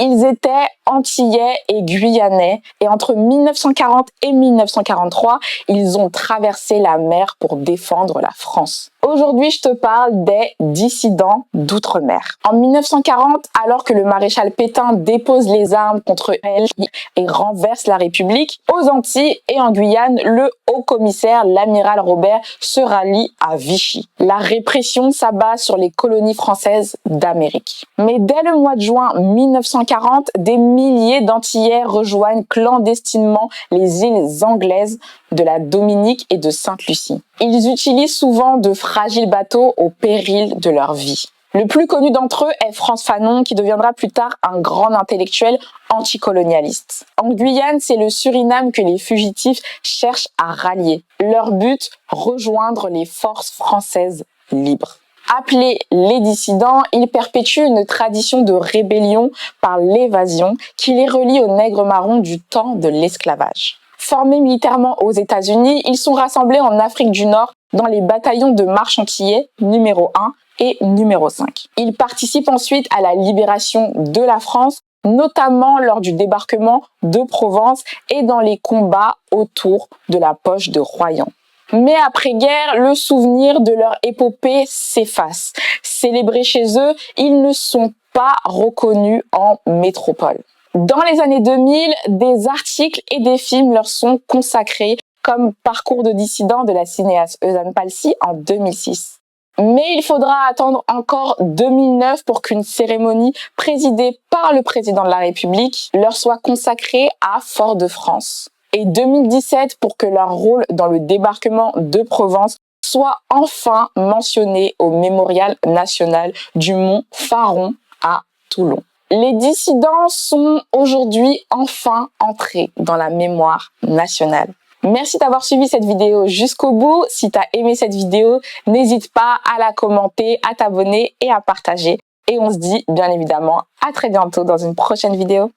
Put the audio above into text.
Ils étaient antillais et guyanais et entre 1940 et 1943, ils ont traversé la mer pour défendre la France. Aujourd'hui, je te parle des dissidents d'outre-mer. En 1940, alors que le maréchal Pétain dépose les armes contre elle et renverse la République, aux Antilles et en Guyane, le haut-commissaire, l'amiral Robert, se rallie à Vichy. La répression s'abat sur les colonies françaises d'Amérique. Mais dès le mois de juin 1940, des milliers d'Antillais rejoignent clandestinement les îles anglaises de la Dominique et de Sainte-Lucie. Ils utilisent souvent de fragiles bateaux au péril de leur vie. Le plus connu d'entre eux est Frantz Fanon, qui deviendra plus tard un grand intellectuel anticolonialiste. En Guyane, c'est le Suriname que les fugitifs cherchent à rallier. Leur but, rejoindre les forces françaises libres. Appelés les dissidents, ils perpétuent une tradition de rébellion par l'évasion qui les relie aux nègres marrons du temps de l'esclavage. Formés militairement aux États-Unis, ils sont rassemblés en Afrique du Nord dans les bataillons de marche antillais numéro 1 et numéro 5. Ils participent ensuite à la libération de la France, notamment lors du débarquement de Provence et dans les combats autour de la poche de Royan. Mais après-guerre, le souvenir de leur épopée s'efface. Célébrés chez eux, ils ne sont pas reconnus en métropole. Dans les années 2000, des articles et des films leur sont consacrés, comme Parcours de dissident de la cinéaste Eusanne Palcy en 2006. Mais il faudra attendre encore 2009 pour qu'une cérémonie présidée par le président de la République leur soit consacrée à Fort-de-France. Et 2017 pour que leur rôle dans le débarquement de Provence soit enfin mentionné au Mémorial national du Mont Faron à Toulon. Les dissidents sont aujourd'hui enfin entrés dans la mémoire nationale. Merci d'avoir suivi cette vidéo jusqu'au bout. Si tu as aimé cette vidéo, n'hésite pas à la commenter, à t'abonner et à partager. Et on se dit bien évidemment à très bientôt dans une prochaine vidéo.